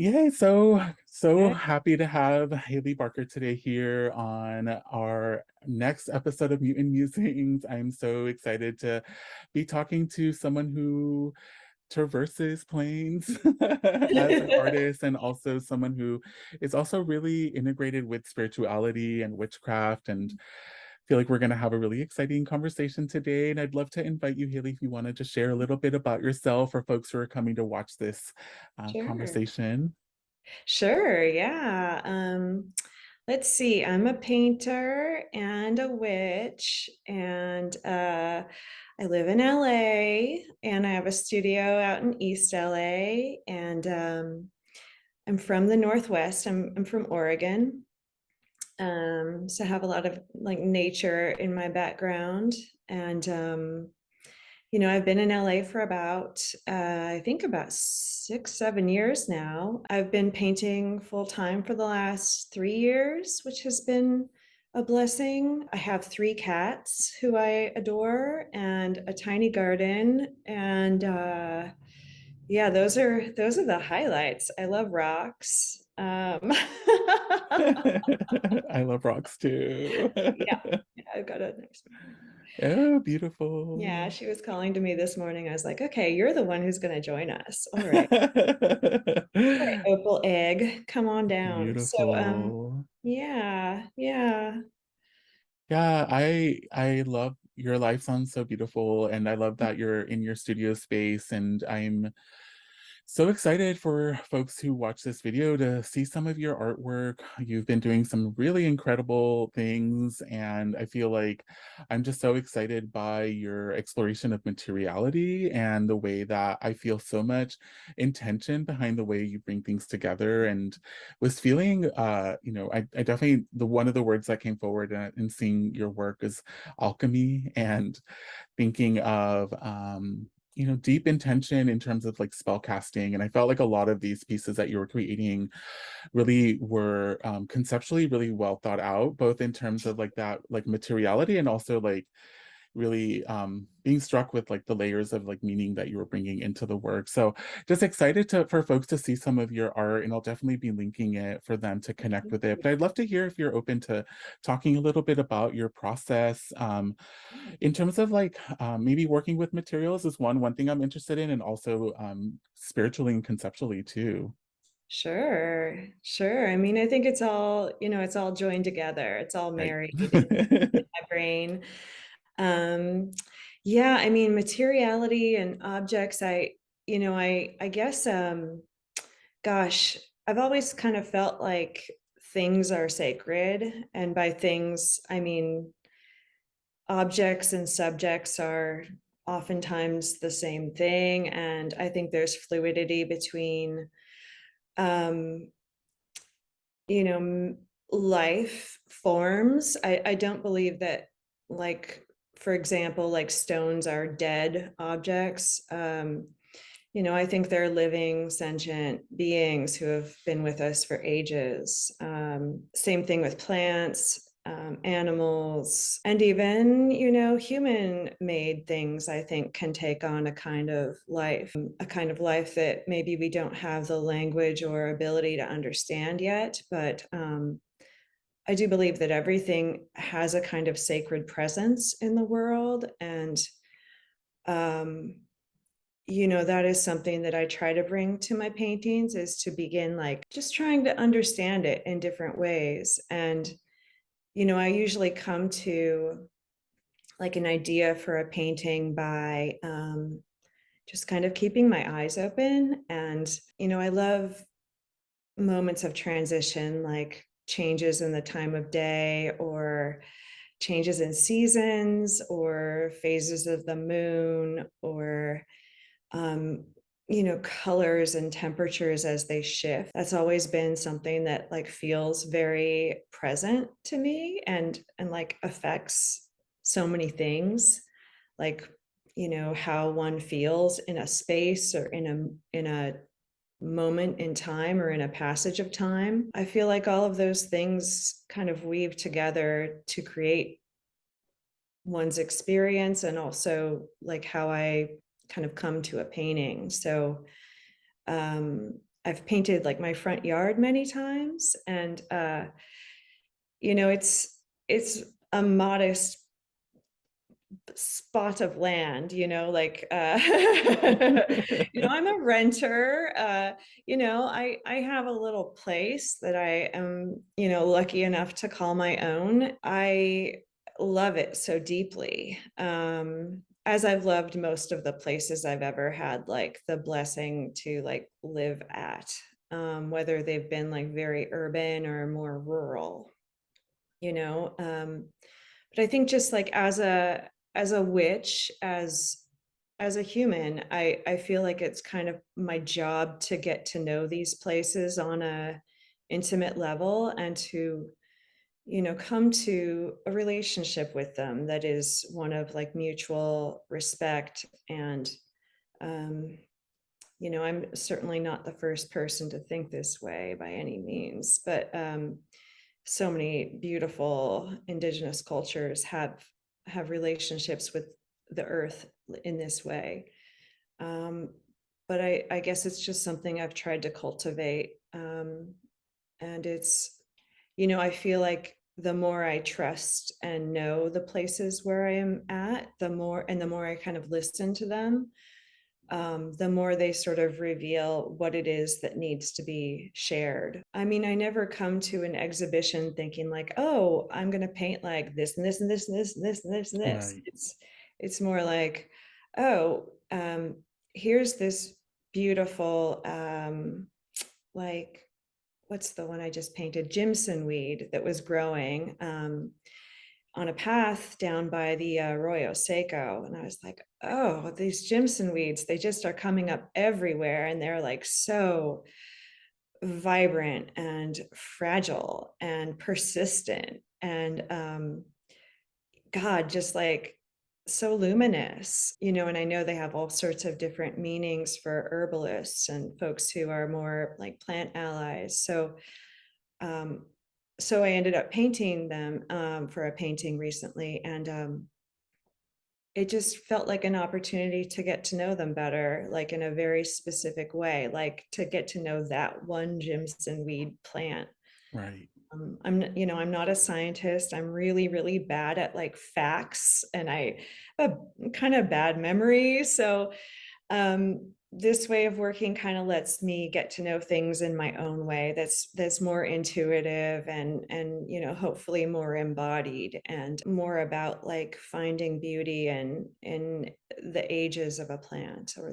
Yay, so Good. happy to have Hayley Barker today here on our next episode of Mutant Musings. I'm so excited to be talking to someone who traverses planes as an artist and also someone who is also really integrated with spirituality and witchcraft and feel like we're going to have a really exciting conversation today. And I'd love to invite you, Haley, if you want to just share a little bit about yourself for folks who are coming to watch this Sure. conversation. Sure. Yeah. Let's see. I'm a painter and a witch, and I live in LA, and I have a studio out in East LA, and I'm from the Northwest. I'm from Oregon. So I have a lot of like nature in my background, and I've been in LA for about, I think about 6, 7 years now. I've been painting full time for the last 3 years, which has been a blessing. I have 3 cats who I adore and a tiny garden. And yeah, those are the highlights. I love rocks. I love rocks too. Yeah, yeah, I've got a nice. Oh, Yeah, beautiful. she was calling to me this morning. I was like, okay, you're the one who's going to join us. All right, Opal Egg, come on down. Beautiful. Yeah, yeah. Yeah, I love your life sounds so beautiful and I love that you're in your studio space and I'm so excited for folks who watch this video to see some of your artwork. You've been doing some really incredible things, and I feel like I'm just so excited by your exploration of materiality and the way that I feel so much intention behind the way you bring things together. And was feeling, I definitely the one of the words that came forward in seeing your work is alchemy and thinking of deep intention in terms of like spell casting. And I felt like a lot of these pieces that you were creating really were conceptually really well thought out, both in terms of like that like materiality and also like really being struck with like the layers of like meaning that you were bringing into the work. So just excited to for folks to see some of your art, and I'll definitely be linking it for them to connect with it. But I'd love to hear if you're open to talking a little bit about your process in terms of like maybe working with materials is one thing I'm interested in, and also spiritually and conceptually too. Sure, sure. I mean, I think it's all joined together. It's all Right. married in my brain. Um, yeah, I mean, materiality and objects, I guess, gosh, I've always kind of felt like things are sacred. And by things, I mean, objects and subjects are oftentimes the same thing. And I think there's fluidity between, um, life forms. I don't believe that, like, for example, like stones are dead objects. I think they're living, sentient beings who have been with us for ages. Same thing with plants, animals, and even, human made things, I think, can take on a kind of life that maybe we don't have the language or ability to understand yet. But I do believe that everything has a kind of sacred presence in the world. And, um, that is something that I try to bring to my paintings, is to begin like just trying to understand it in different ways. And, I usually come to like an idea for a painting by just kind of keeping my eyes open. And, I love moments of transition, like changes in the time of day or changes in seasons or phases of the moon or um, colors and temperatures as they shift. That's always been something that like feels very present to me, and like affects so many things, like, how one feels in a space or in a moment in time or in a passage of time. I feel like all of those things kind of weave together to create one's experience, and also like how I kind of come to a painting. So I've painted like my front yard many times, and it's a modest spot of land, like I'm a renter. I have a little place that I am, lucky enough to call my own. I love it so deeply. As I've loved most of the places I've ever had like the blessing to like live at, whether they've been like very urban or more rural, you know. But I think just like as a witch, as a human, I feel like it's kind of my job to get to know these places on a intimate level, and to come to a relationship with them that is one of like mutual respect. And um I'm certainly not the first person to think this way by any means, but so many beautiful indigenous cultures have relationships with the earth in this way. Um, but I guess it's just something I've tried to cultivate. And it's, I feel like the more I trust and know the places where I am at, the more I kind of listen to them, the more they sort of reveal what it is that needs to be shared. I mean, I never come to an exhibition thinking like, oh, I'm going to paint like this and this and this and this and this and this and this. Right. It's more like, oh, here's this beautiful, like, what's the one I just painted? Jimson weed that was growing. On a path down by the Arroyo Seco. And I was like, oh, these Jimson weeds, they just are coming up everywhere. And they're like so vibrant and fragile and persistent. And God, just like so luminous, and I know they have all sorts of different meanings for herbalists and folks who are more like plant allies. Um, so I ended up painting them for a painting recently, and it just felt like an opportunity to get to know them better, like in a very specific way, like to get to know that one Jimson weed plant. Right. I'm not a scientist. I'm really, really bad at like facts, and I have a kind of bad memory. So this way of working kind of lets me get to know things in my own way, that's more intuitive, and hopefully more embodied, and more about like finding beauty in the ages of a plant, or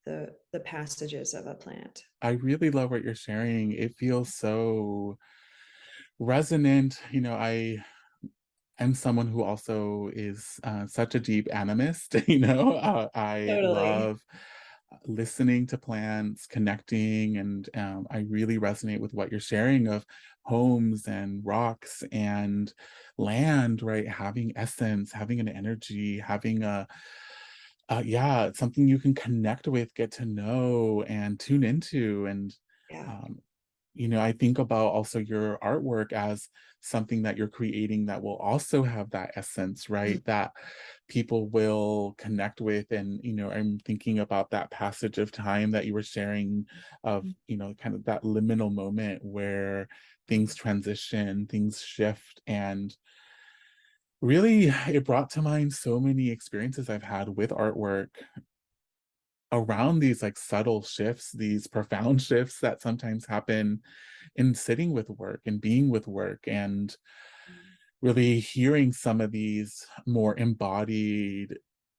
the passages of a plant. I really love what you're sharing. It feels so resonant. I'm someone who also is such a deep animist. I Totally. love listening to plants, connecting, and I really resonate with what you're sharing of homes and rocks and land, right? Having essence, having an energy, having yeah, something you can connect with, get to know, and tune into. And Yeah. um, I think about also your artwork as something that you're creating that will also have that essence, Mm. right? That people will connect with. And, I'm thinking about that passage of time that you were sharing of, kind of that liminal moment where things transition, things shift. And really, it brought to mind so many experiences I've had with artwork around these like subtle shifts, these profound shifts that sometimes happen in sitting with work and being with work, and really hearing some of these more embodied,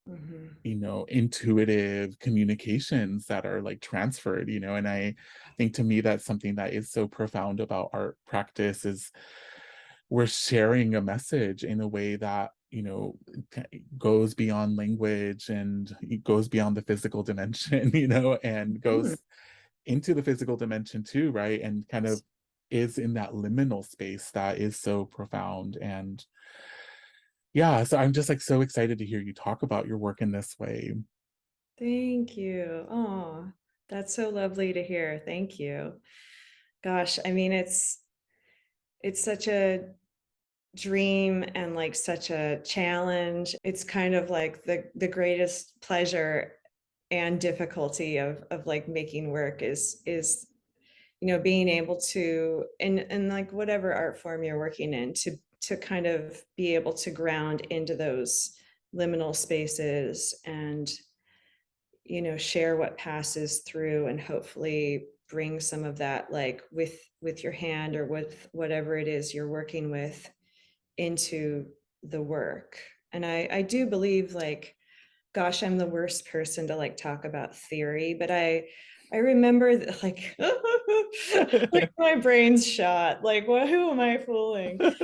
Mhm. intuitive communications that are like transferred, and I think to me that's something that is so profound about art practice is we're sharing a message in a way that goes beyond language, and it goes beyond the physical dimension, and Mhm. goes into the physical dimension too, right? And kind of is in that liminal space that is so profound. And yeah, so I'm just like so excited to hear you talk about your work in this way. Thank you. Oh, that's so lovely to hear. Thank you. Gosh, I mean, it's such a dream and like such a challenge. It's kind of like the greatest pleasure and difficulty of like making work is being able to, and like whatever art form you're working in, to kind of be able to ground into those liminal spaces and share what passes through, and hopefully bring some of that, like with your hand or with whatever it is you're working with, into the work. And I do believe, like, gosh, I'm the worst person to like talk about theory, but I remember that, like, like my brain's shot. Like, what? Who am I fooling? But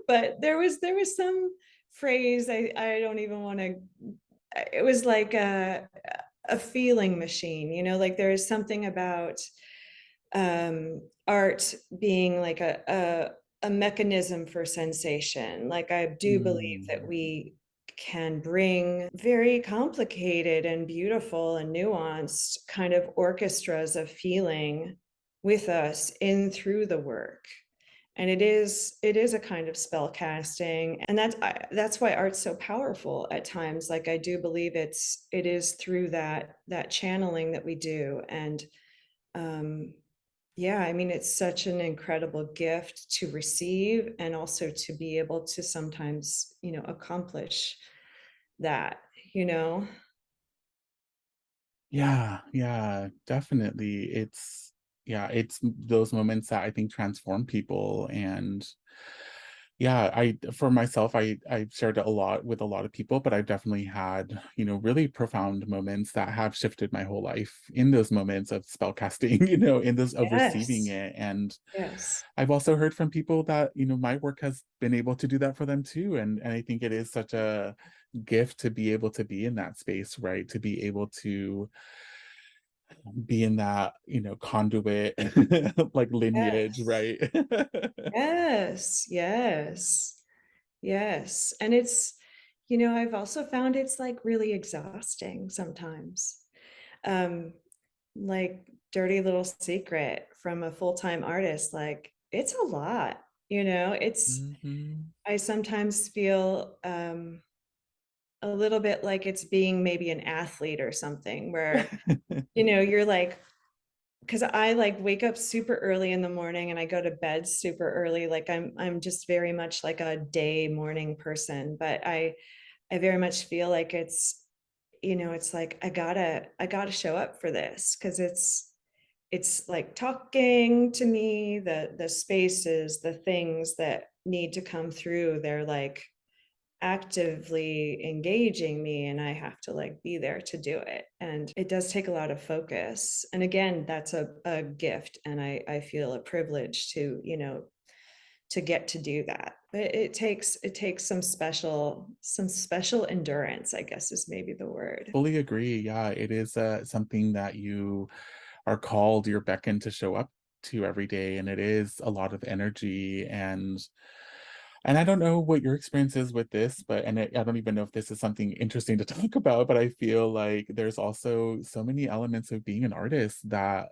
but there was some phrase, I don't even want to. It was like a feeling machine. Like there is something about art being like a mechanism for sensation. Like I do believe that Mm. we can bring very complicated and beautiful and nuanced kind of orchestras of feeling with us in through the work. And it is a kind of spell casting, and that's why art's so powerful at times. Like I do believe it is through that channeling that we do. And um yeah, I mean, it's such an incredible gift to receive, and also to be able to sometimes, accomplish that, you know? Yeah, yeah, definitely. It's those moments that I think transform people. And yeah, for myself, I've shared a lot with a lot of people, but I've definitely had, really profound moments that have shifted my whole life in those moments of spell casting, in those of receiving Yes, it. And yes, I've also heard from people that, my work has been able to do that for them too. And I think it is such a gift to be able to be in that space, right? To be able to be in that, conduit, like lineage, yes, right? yes, yes, yes. And I've also found it's like really exhausting sometimes. Um, like, dirty little secret from a full-time artist, like, it's a lot, Mhm. I sometimes feel a little bit like it's being maybe an athlete or something, where, you're like, because I like wake up super early in the morning and I go to bed super early. Like I'm just very much like a day morning person, but I very much feel like it's like I gotta show up for this, because it's like talking to me, the spaces, the things that need to come through, they're like actively engaging me, and I have to like be there to do it. And it does take a lot of focus. And again, that's a gift. And I feel a privilege to get to do that. But it takes some special endurance, I guess is maybe the word. Fully agree. Yeah, it is something that you are called, you're beckoned to show up to every day, and it is a lot of energy. And I don't know what your experience is with this, but I don't even know if this is something interesting to talk about, but I feel like there's also so many elements of being an artist that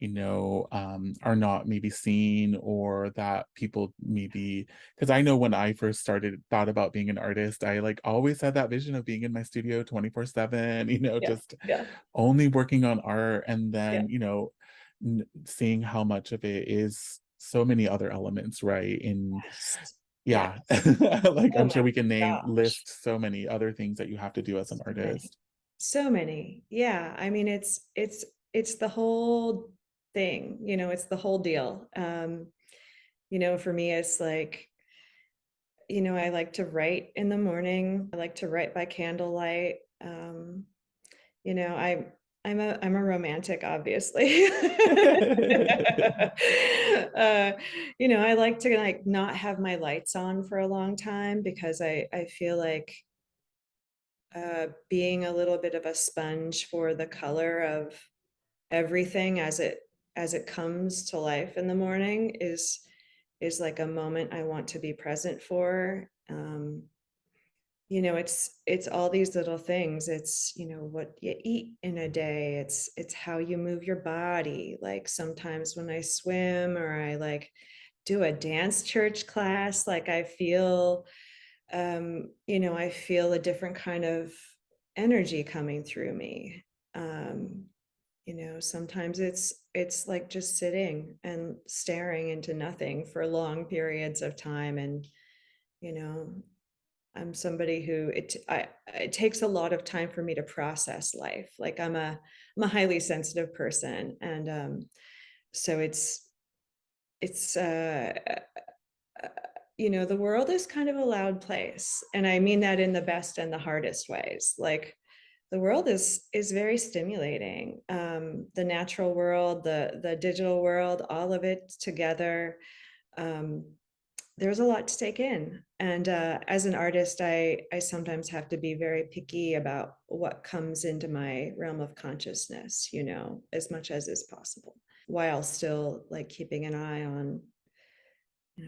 are not maybe seen, or that people maybe, because I know when I first started thought about being an artist, I like always had that vision of being in my studio 24/7, Yeah, just yeah, only working on art. And yeah. then, seeing how much of it is so many other elements, right? In Yes, yeah, yes. like Oh I'm sure my we can gosh. list so many other things that you have to do as an So many. artist. So many. Yeah. I mean, it's the whole thing, it's the whole deal. For me, it's like, I like to write in the morning. I like to write by candlelight. You know, I I'm a romantic, obviously. I like to like not have my lights on for a long time, because I feel like being a little bit of a sponge for the color of everything as it comes to life in the morning is like a moment I want to be present for. It's all these little things. It's, what you eat in a day. It's how you move your body. Like sometimes when I swim, or I like do a dance church class, like I feel a different kind of energy coming through me. Sometimes it's like just sitting and staring into nothing for long periods of time. And you know I'm somebody who it takes a lot of time for me to process life. Like I'm a highly sensitive person, and so it's uh, the world is kind of a loud place, and I mean that in the best and the hardest ways. Like the world is very stimulating. The natural world, the digital world, all of it together. Um, there's a lot to take in, and as an artist, I sometimes have to be very picky about what comes into my realm of consciousness, as much as is possible, while still like keeping an eye on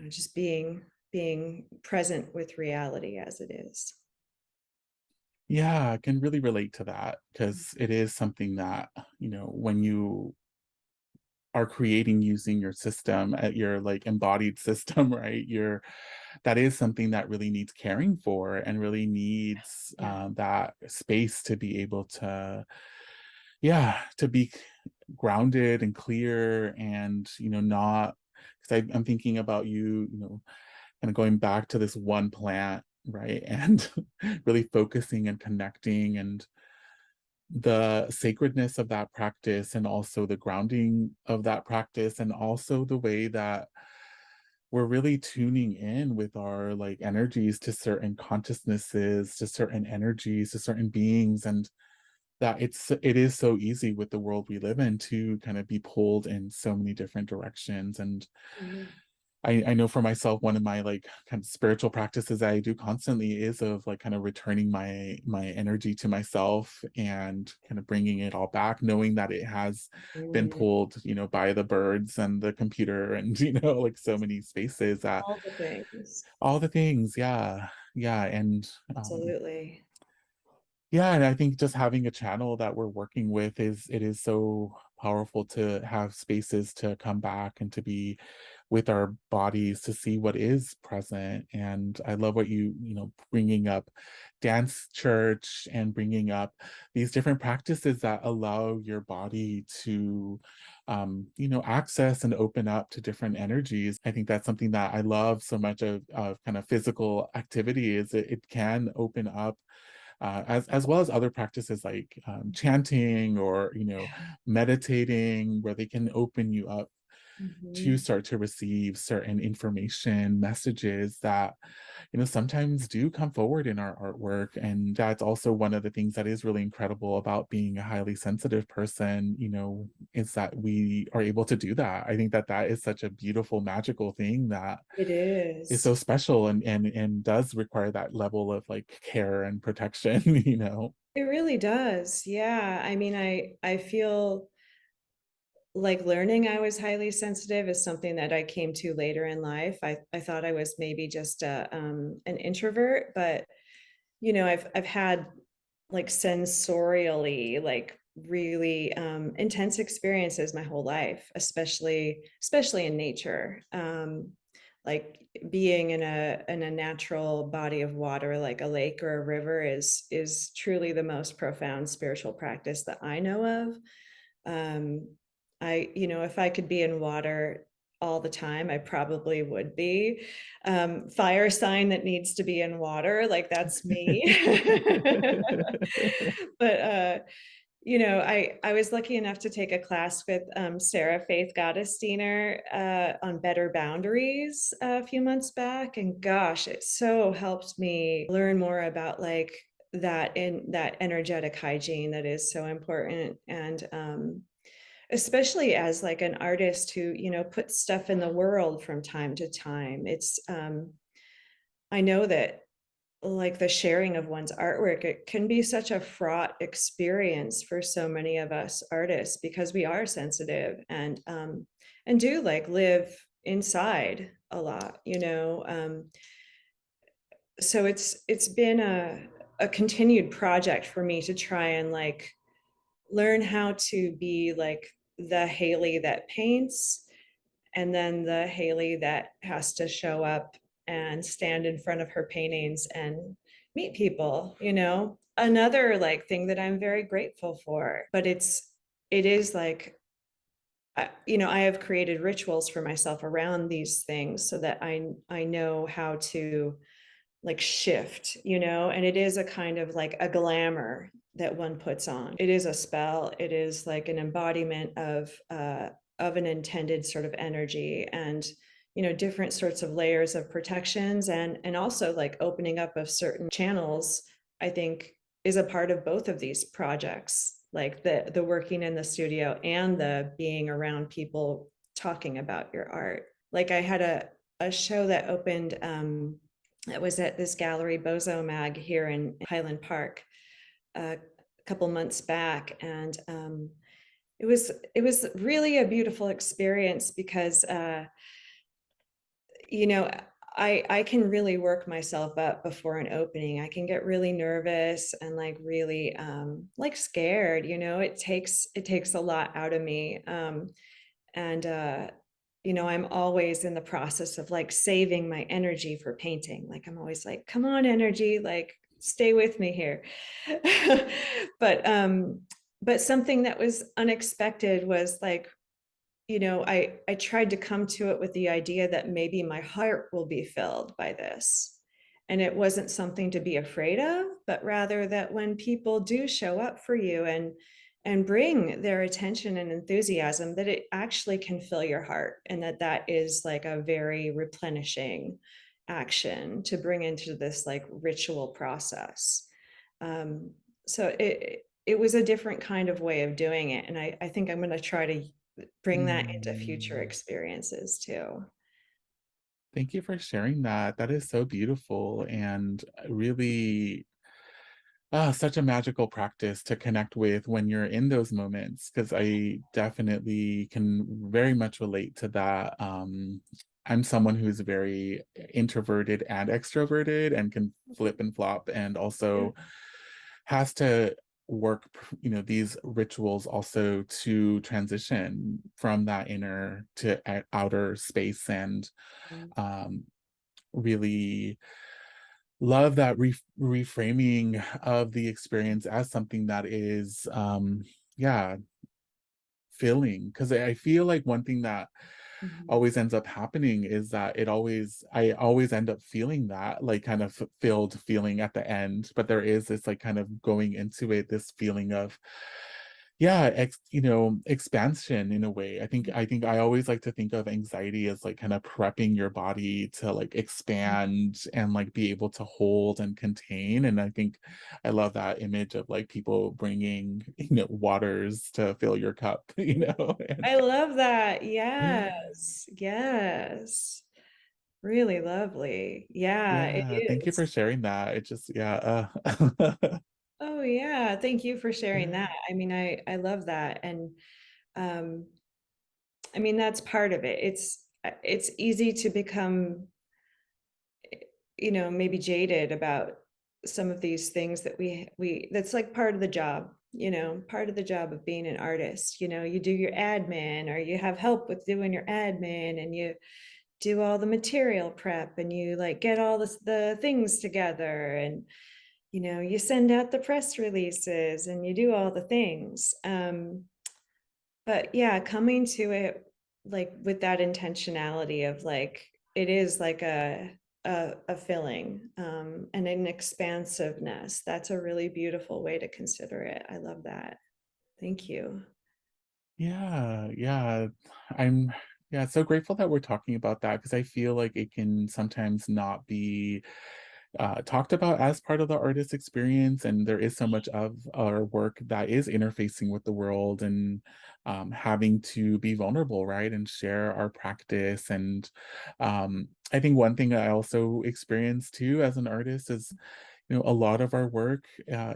just being present with reality as it is. Yeah, I can really relate to that because it is something that, when you are creating using your system at your like embodied system, right? That is something that really needs caring for and really needs Yeah. that space to be able to, yeah, to be grounded and clear and, not because I'm thinking about you, kind of going back to this one plant, right? And really focusing and connecting and the sacredness of that practice and also the grounding of that practice and also the way that we're really tuning in with our like energies to certain consciousnesses, to certain energies, to certain beings, and that it is so easy with the world we live in to kind of be pulled in so many different directions. And Mhm. I know for myself, one of my like kind of spiritual practices I do constantly is of like kind of returning my energy to myself and kind of bringing it all back, knowing that it has been Mm, pulled, by the birds and the computer and like so many spaces that all the things. all the things, yeah, yeah, and Absolutely. yeah, and I think just having a channel that we're working with it is so powerful to have spaces to come back and to be with our bodies to see what is present. And I love what bringing up dance church and bringing up these different practices that allow your body to access and open up to different energies. I think that's something that I love so much of kind of physical activity is it can open up as well as other practices like chanting or meditating, where they can open you up to Mhm. start to receive certain information, messages that sometimes do come forward in our artwork. And that's also one of the things that is really incredible about being a highly sensitive person, is that we are able to do that. I think that that is such a beautiful, magical thing that It is so is. special and does require that level of like care and protection, It really does. Yeah. I mean, I feel like learning I was highly sensitive is something that I came to later in life. I thought I was maybe just an introvert, but I've had like sensorially like really intense experiences my whole life, especially in nature. Like being in a natural body of water like a lake or a river is truly the most profound spiritual practice that I know of. um, if I could be in water all the time, I probably would be. Fire sign that needs to be in water, like that's me. But I was lucky enough to take a class with Sarah Faith Gottesdiener on better boundaries a few months back, and gosh, it so helped me learn more about like that energetic hygiene that is so important. And especially as like an artist who puts stuff in the world from time to time, it's I know that like the sharing of one's artwork, it can be such a fraught experience for so many of us artists because we are sensitive and do like live inside a lot, so it's been a continued project for me to try and like learn how to be like the Hayley that paints, and then the Hayley that has to show up and stand in front of her paintings and meet people. Another like thing that I'm very grateful for, but it is like, I have created rituals for myself around these things so that I know how to like shift, and it is a kind of like a glamour that one puts on. It is a spell. It is like an embodiment of an intended sort of energy, and different sorts of layers of protections, and also like opening up of certain channels, I think, is a part of both of these projects, like the working in the studio and the being around people talking about your art. Like I had a show that opened, that was at this gallery, Bozo Mag, here in Highland Park, a couple months back, and it was really a beautiful experience because you know I can really work myself up before an opening. I can get really nervous and like really like scared. It takes a lot out of me. And I'm always in the process of like saving my energy for painting. Like I'm always like, come on, energy, like stay with me here. but but something that was unexpected was like, I tried to come to it with the idea that maybe my heart will be filled by this. And it wasn't something to be afraid of, but rather that when people do show up for you and bring their attention and enthusiasm, that it actually can fill your heart, and that is like a very replenishing action to bring into this like ritual process. Um, so it was a different kind of way of doing it, and I think I'm going to try to bring that into future Mm. experiences too. Thank you for sharing that. That is so beautiful and really such a magical practice to connect with when you're in those moments, because I definitely can very much relate to that. I'm someone who's very introverted and extroverted and can flip and flop, and Yeah. also has to work, these rituals also to transition from that inner to outer space, and um, really love that reframing of the experience as something that is, yeah, filling. Because I feel like one thing that Mhm. always ends up happening is that I always end up feeling that like kind of filled feeling at the end, but there is this like kind of going into it, this feeling of, yeah, expansion in a way. I think I always like to think of anxiety as like kind of prepping your body to like expand and like be able to hold and contain. And I think I love that image of like people bringing, waters to fill your cup, and I love that. Yes. Yes. Really lovely. Yeah, it yeah, thank you is. for sharing that. It just, yeah, Oh yeah. Thank you for sharing that. I mean, I love that. And um, I mean, that's part of it. It's easy to become, maybe jaded about some of these things that we that's like part of the job, part of the job of being an artist. You do your admin, or you have help with doing your admin, and you do all the material prep, and you like get all the things together, and you send out the press releases, and you do all the things. But yeah, coming to it like with that intentionality of like it is like a filling, and an expansiveness. That's a really beautiful way to consider it. I love that. Thank you. Yeah, yeah. I'm yeah, so grateful that we're talking about that, because I feel like it can sometimes not be talked about as part of the artist experience, and there is so much of our work that is interfacing with the world, and having to be vulnerable, right, and share our practice. And I think one thing I also experience too as an artist is, a lot of our work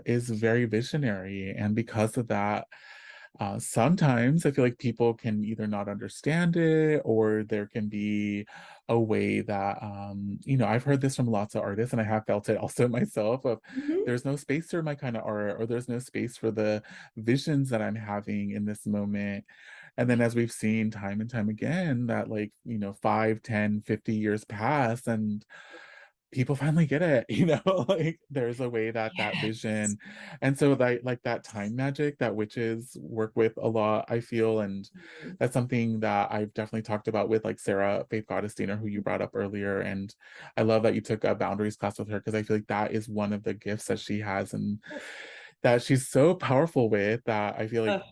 is very visionary, and because of that, sometimes I feel like people can either not understand it, or there can be a way that, I've heard this from lots of artists, and I have felt it also myself of Mhm. there's no space for my kind of art, or there's no space for the visions that I'm having in this moment. And then as we've seen time and time again, that like, 5, 10, 50 years pass, and people finally get it, you know, like there's a way that that Yes. vision, and so like that time magic that witches work with a lot, I feel, and Mhm. that's something that I've definitely talked about with like Sarah Faith Gottesdiener, who you brought up earlier, and I love that you took a boundaries class with her because I feel like that is one of the gifts that she has and Oof. that she's so powerful with that I feel like Ugh,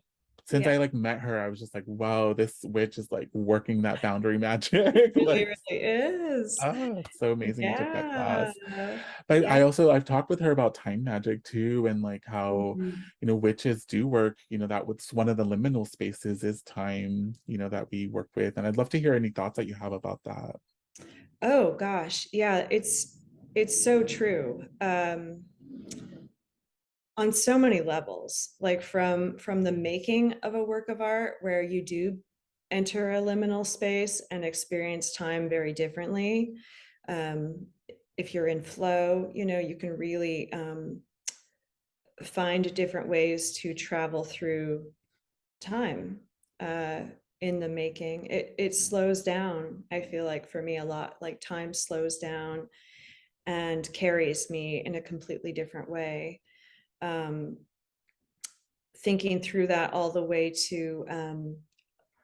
since yeah, I like met her, I was just like, wow, this witch is like working that boundary magic. really, Like, really is. it's so amazing you took that Yeah. class. But Yeah. I've talked with her about time magic too, and like how, Mhm. you know, witches do work, you know, that was one of the liminal spaces is time, you know, that we work with. And I'd love to hear any thoughts that you have about that. Oh gosh, yeah, it's so true. On so many levels, like from the making of a work of art where you do enter a liminal space and experience time very differently. Um, if you're in flow, you know, you can really find different ways to travel through time uh, in the making. It slows down. I feel like for me a lot, like time slows down and carries me in a completely different way. Um, Thinking through that all the way to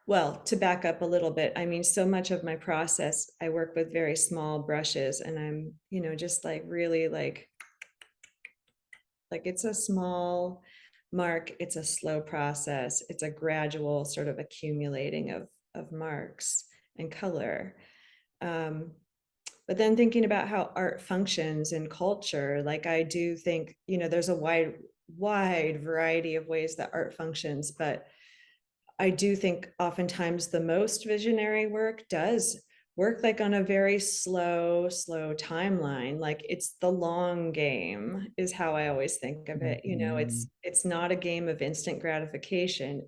well, to back up a little bit, I mean, so much of my process, I work with very small brushes and I'm, you know, just like really like it's a small mark, it's a slow process, it's a gradual sort of accumulating of marks and color. Um, but then thinking about how art functions in culture, like I do think, you know, there's a wide variety of ways that art functions, but I do think oftentimes the most visionary work does work like on a very slow timeline. Like it's the long game is how I always think of it. You know, Mhm. it's not a game of instant gratification.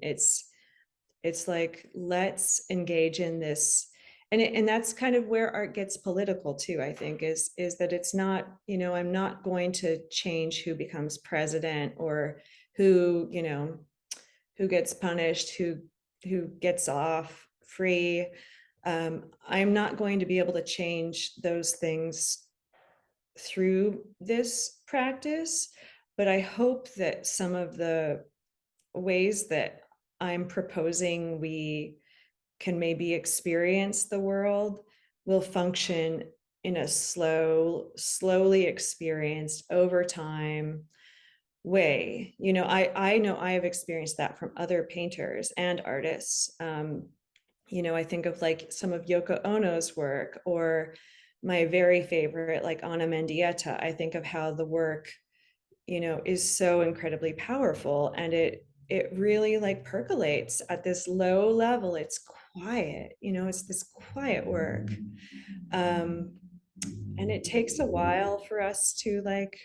It's like let's engage in this, and that's kind of where art gets political too, I think, is that it's not, you know, I'm not going to change who becomes president or who, you know, who gets punished, who gets off free. I'm not going to be able to change those things through this practice, but I hope that some of the ways that I'm proposing we can maybe experience the world will function in a slowly experienced over time way. You know, I know I have experienced that from other painters and artists. You know, I think of like some of Yoko Ono's work or my very favorite, like Ana Mendieta. I think of how the work, you know, is so incredibly powerful and it really like percolates at this low level. It's quiet, you know, it's this quiet work. Um, and it takes a while for us to like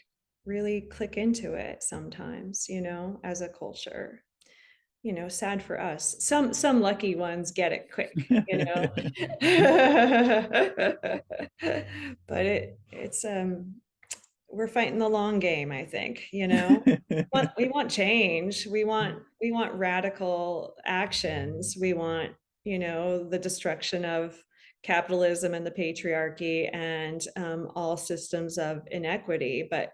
really click into it sometimes, you know, as a culture. You know, sad for us. Some lucky ones get it quick, you know. But it's we're fighting the long game, I think, you know. We want change. We want radical actions. We want, you know, the destruction of capitalism and the patriarchy and all systems of inequity. But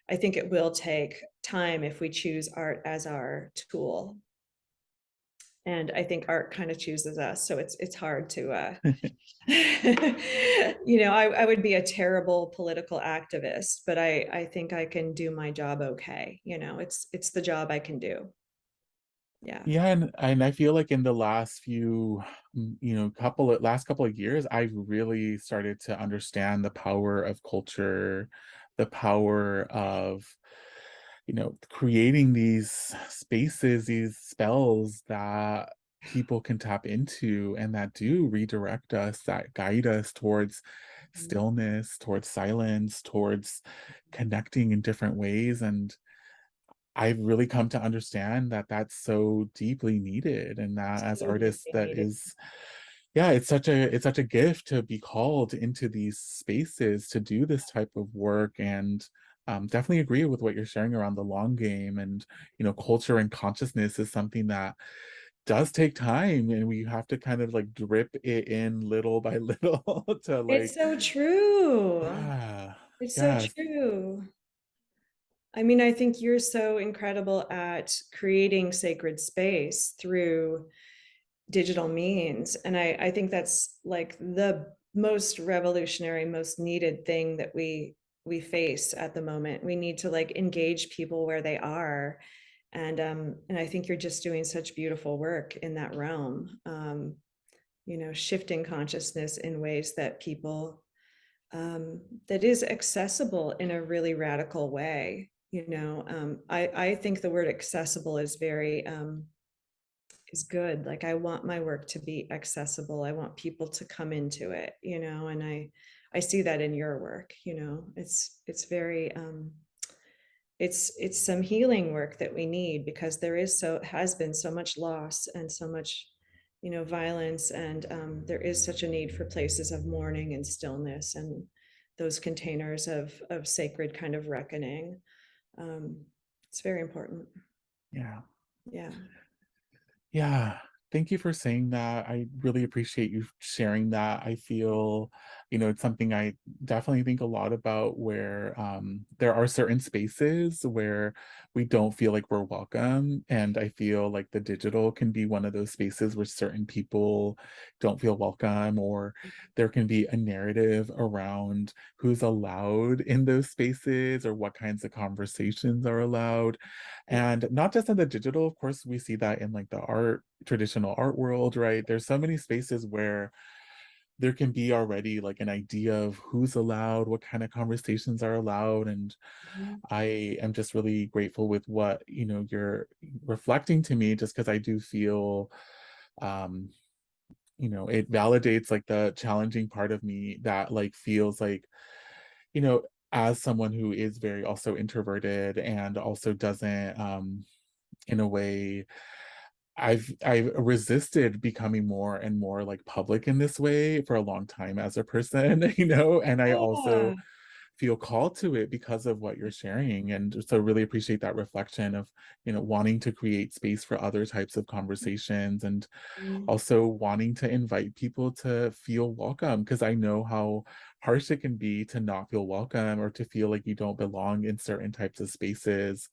I think it will take time if we choose art as our tool. And I think art kind of chooses us. So it's hard to you know, I would be a terrible political activist, but I think I can do my job okay. You know, it's the job I can do. Yeah. Yeah, and I feel like in the last few, you know, last couple of years, I've really started to understand the power of culture, the power of, you know, creating these spaces, these spells that people can tap into and that do redirect us, that guide us towards stillness, towards silence, towards connecting in different ways. And I've really come to understand that that's so deeply needed and that as So artists deeply that needed. is yeah, it's such a gift to be called into these spaces to do this type of work and definitely agree with what you're sharing around the long game and you know culture and consciousness is something that does take time, and we have to kind of like drip it in little by little to It's like, so true. yeah, It's so yes, true. I mean, I think you're so incredible at creating sacred space through digital means. And I think that's like the most revolutionary, most needed thing that we face at the moment. We need to like engage people where they are. And I think you're just doing such beautiful work in that realm. Shifting consciousness in ways that people that is accessible in a really radical way. I think the word accessible is very is good. Like I want my work to be accessible. I want people to come into it, and I see that in your work. It's very it's some healing work that we need because there is so has been so much loss and so much violence, and there is such a need for places of mourning and stillness and those containers of sacred kind of reckoning. um, it's very important. yeah. Yeah. Yeah. Thank you for saying that. I really appreciate you sharing that. I feel, it's something I definitely think a lot about where there are certain spaces where we don't feel like we're welcome. And I feel like the digital can be one of those spaces where certain people don't feel welcome, or there can be a narrative around who's allowed in those spaces or what kinds of conversations are allowed. Yeah. And not just in the digital, of course, we see that in like the traditional art world, right? There's so many spaces where there can be already like an idea of who's allowed, what kind of conversations are allowed. And Mhm. I am just really grateful with what, you're reflecting to me, just because I do feel, um, it validates like the challenging part of me that like feels like, you know, as someone who is very also introverted and also doesn't, in a way, I've resisted becoming more and more like public in this way for a long time as a person, and I Yeah. also feel called to it because of what you're sharing. And so really appreciate that reflection of, wanting to create space for other types of conversations, and Mhm. also wanting to invite people to feel welcome, because I know how harsh it can be to not feel welcome or to feel like you don't belong in certain types of spaces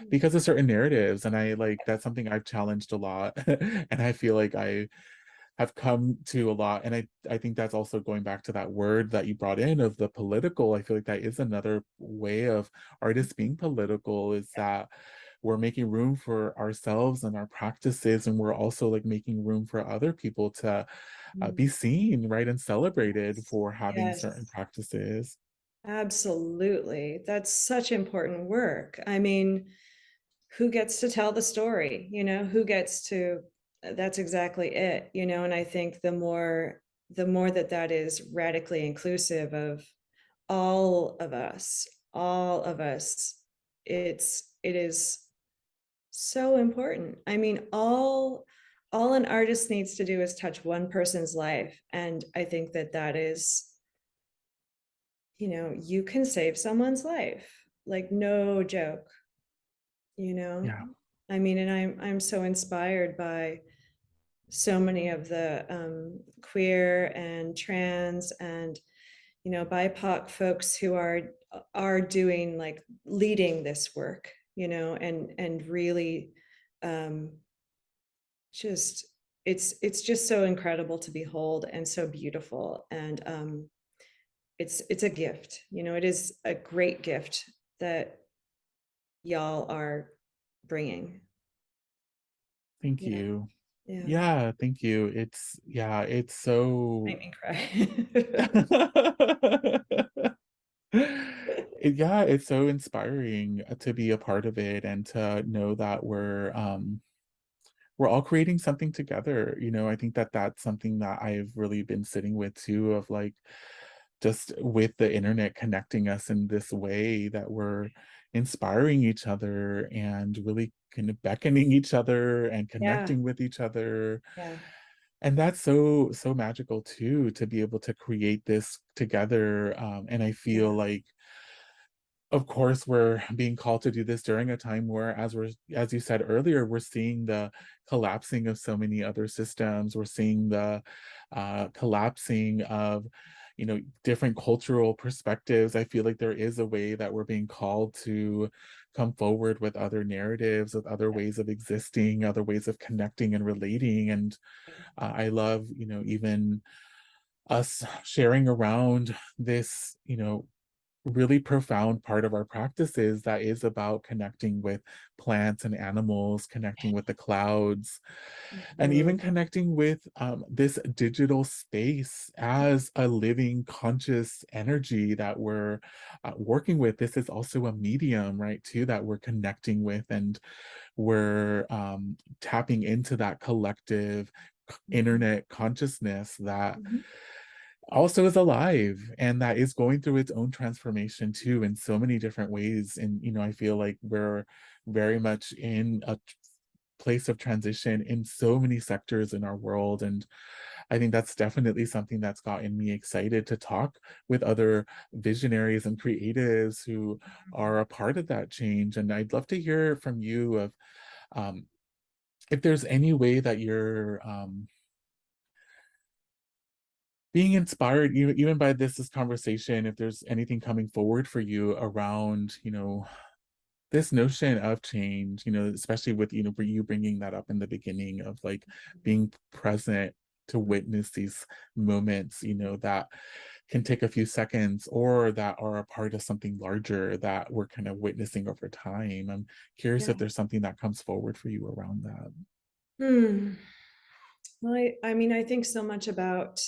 because of certain narratives. And I like that's something I've challenged a lot. And I feel like I have come to a lot. And I think that's also going back to that word that you brought in of the political. I feel like that is another way of artists being political, is that we're making room for ourselves and our practices, and we're also like making room for other people to Mhm. be seen, right, and celebrated for having certain Yes, practices. absolutely. That's such important work. I mean, who gets to tell the story? Who gets to That's exactly it, and I think the more that that is radically inclusive of all of us, all of us, it is so important. I mean, all an artist needs to do is touch one person's life, and I think that that is, you can save someone's life, like no joke, you know. Yeah. I mean, and I'm so inspired by so many of the queer and trans and BIPOC folks who are doing like leading this work, and really um, just it's just so incredible to behold and so beautiful, and it's a gift. It is a great gift that y'all are bringing. Thank Yeah. you. Yeah. Yeah, thank you. It's so Make me cry. Yeah, it's so inspiring to be a part of it and to know that we're all creating something together. I think that that's something that I've really been sitting with too, of like just with the internet connecting us in this way that we're inspiring each other and really kind of beckoning each other and Yeah. connecting with each other. Yeah. And that's so magical too, to be able to create this together. And I feel Yeah. like of course, we're being called to do this during a time where, as you said earlier, we're seeing the collapsing of so many other systems. We're seeing the collapsing of, different cultural perspectives. I feel like there is a way that we're being called to come forward with other narratives, with other ways of existing, other ways of connecting and relating. And I love, even us sharing around this, really profound part of our practices that is about connecting with plants and animals, connecting with the clouds, and Mhm. even connecting with this digital space as a living conscious energy that we're working with. This is also a medium, right, too, that we're connecting with, and we're tapping into that collective Mhm. internet consciousness that Mhm. also is alive and that is going through its own transformation too in so many different ways. And I feel like we're very much in a place of transition in so many sectors in our world. And I think that's definitely something that's gotten me excited to talk with other visionaries and creatives who are a part of that change. And I'd love to hear from you of um, if there's any way that you're being inspired, even by this conversation, if there's anything coming forward for you around, this notion of change, especially with, for you bringing that up in the beginning of like being present to witness these moments, that can take a few seconds or that are a part of something larger that we're kind of witnessing over time. I'm curious Yeah. if there's something that comes forward for you around that. Hmm. Well, I mean, I think so much about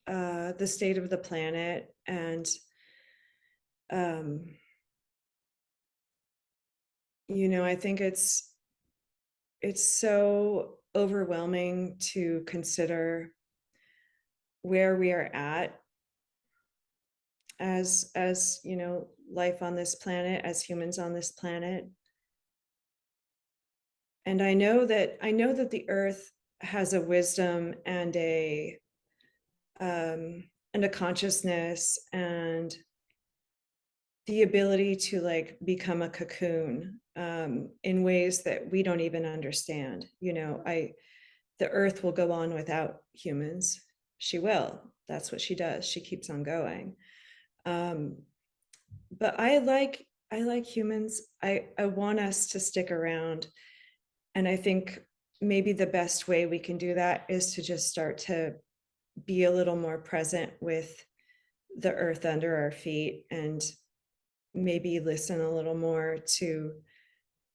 the state of the planet, and um, I think it's so overwhelming to consider where we are at as life on this planet, as humans on this planet. And I know that the earth has a wisdom and a consciousness and the ability to like become a cocoon in ways that we don't even understand. I the earth will go on without humans. She will. That's what she does. She keeps on going. um, but I like humans. I want us to stick around, and I think maybe the best way we can do that is to just start to be a little more present with the earth under our feet, and maybe listen a little more to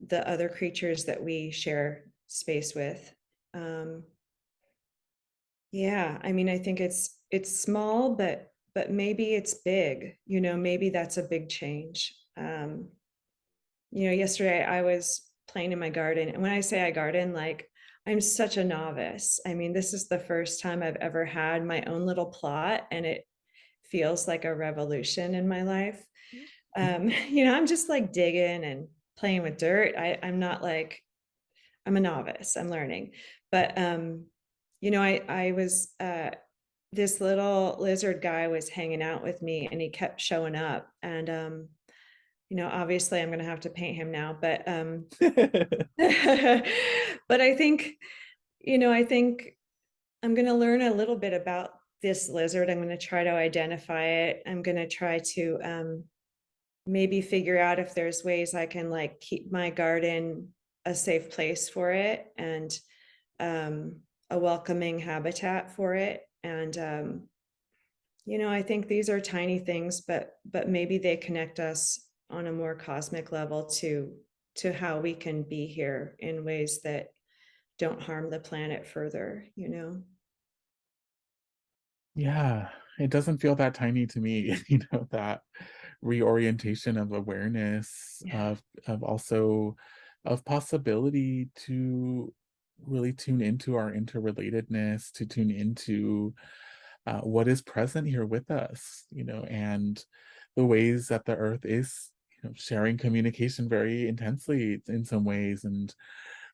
the other creatures that we share space with. um, yeah, I mean, I think it's small, but maybe it's big. Maybe that's a big change. Yesterday I was playing in my garden. And when I say I garden, like, I'm such a novice. I mean, this is the first time I've ever had my own little plot, and it feels like a revolution in my life. I'm just like digging and playing with dirt. I'm not like, I'm a novice. I'm learning. But I was this little lizard guy was hanging out with me, and he kept showing up. And obviously I'm gonna have to paint him now, but but I think I'm gonna learn a little bit about this lizard. I'm gonna try to identify it. I'm gonna try to maybe figure out if there's ways I can like keep my garden a safe place for it, and a welcoming habitat for it. And I think these are tiny things, but maybe they connect us on a more cosmic level to how we can be here in ways that don't harm the planet further. Yeah, it doesn't feel that tiny to me, that reorientation of awareness, Yeah. of also of possibility to really tune into our interrelatedness, to tune into what is present here with us, and the ways that the earth is, sharing communication very intensely in some ways, and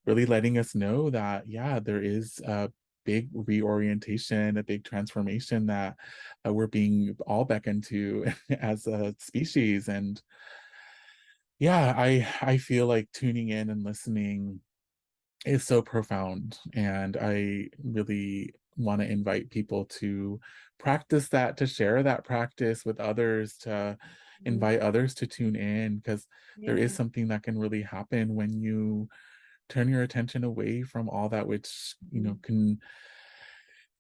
really letting us know that, yeah, there is a big reorientation, a big transformation that we're being all beckoned to as a species. And Yeah, I feel like tuning in and listening is so profound, and I really want to invite people to practice that, to share that practice with others, to Mhm. invite others to tune in, because there is Yeah, something that can really happen when you turn your attention away from all that which, mhm.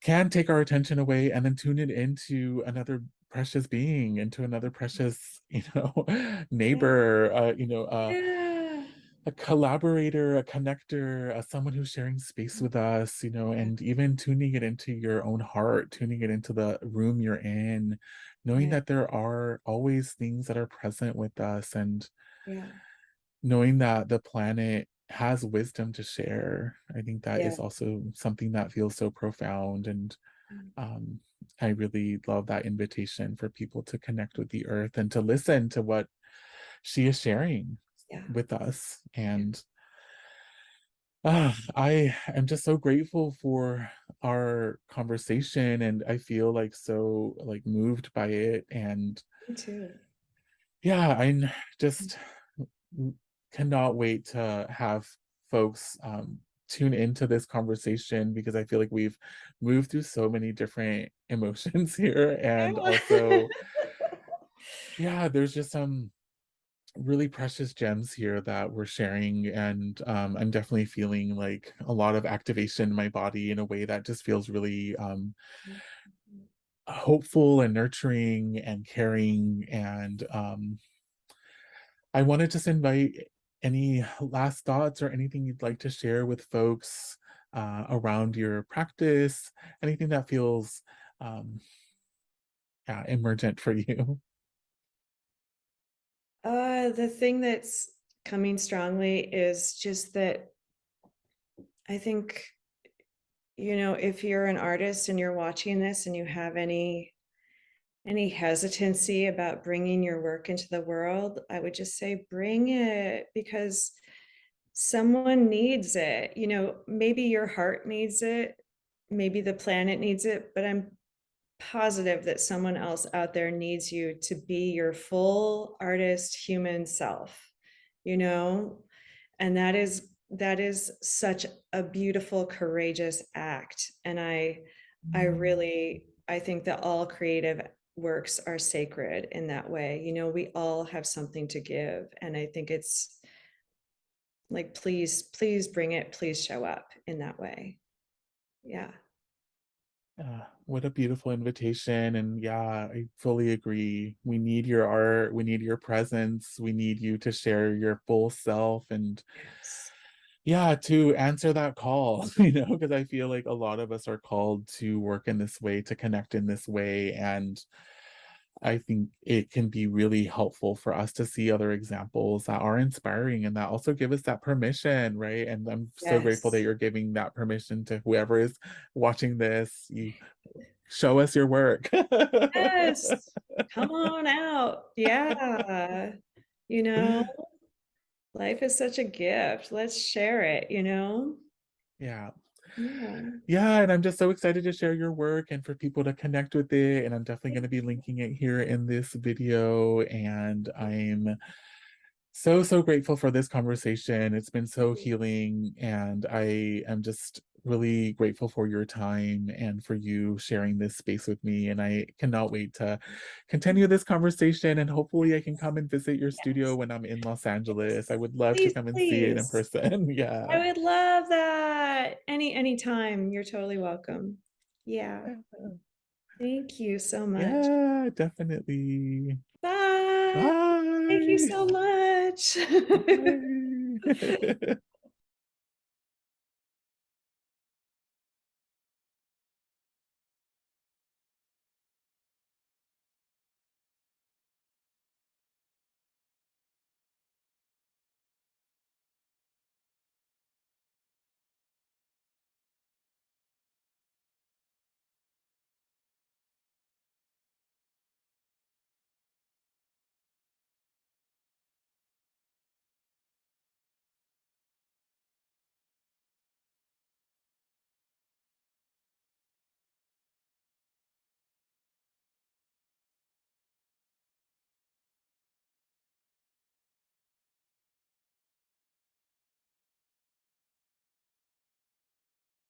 can take our attention away, and then tune it into another precious being, into another precious, Yeah, neighbor, yeah, a collaborator, a connector, someone who's sharing space with us, yeah, and even tuning it into your own heart, tuning it into the room you're in, knowing yeah, that there are always things that are present with us, and yeah, knowing that the planet has wisdom to share. I think that yeah. is also something that feels so profound. And Mm. um, I really love that invitation for people to connect with the earth and to listen to what she is sharing Yeah, with us. yeah, And I am just so grateful for our conversation, and I feel like so like moved by it. And me too. yeah, I'm just cannot wait to have folks tune into this conversation, because I feel like we've moved through so many different emotions here. And Yeah. also, yeah, there's just some really precious gems here that we're sharing. And I'm definitely feeling like a lot of activation in my body in a way that just feels really hopeful and nurturing and caring. And I want to just invite any last thoughts or anything you'd like to share with folks around your practice, anything that feels um, yeah, emergent for you. The thing that's coming strongly is just that I think, if you're an artist and you're watching this and you have any hesitancy about bringing your work into the world, I would just say bring it because someone needs it. Maybe your heart needs it, maybe the planet needs it, but I'm positive that someone else out there needs you to be your full artist human self, you know? And that is such a beautiful, courageous act. And I think that all creative works are sacred in that way. We all have something to give. And I think it's like, please bring it, please show up in that way. Yeah. What a beautiful invitation. And yeah, I fully agree. We need your art, we need your presence, we need you to share your full self. And Yes. yeah, to answer that call, because I feel like a lot of us are called to work in this way, to connect in this way. And I think it can be really helpful for us to see other examples that are inspiring and that also give us that permission, right? And I'm so grateful that Yes. you're giving that permission to whoever is watching this. You show us your work. Yes. Come on out. Yeah. You know, life is such a gift. Let's share it. Yeah. Yeah. Yeah, and I'm just so excited to share your work and for people to connect with it. And I'm definitely going to be linking it here in this video. And I'm so, so grateful for this conversation. It's been so healing, and I am just really grateful for your time and for you sharing this space with me. And I cannot wait to continue this conversation. And hopefully, I can come and visit your studio Yes. when I'm in Los Angeles. Yes. I would love to Please, come and see it in please. person. Yeah. I would love that. Anytime. You're totally welcome. Yeah. Thank you so much. Yeah, definitely. Bye. Thank you Bye. so much. Bye.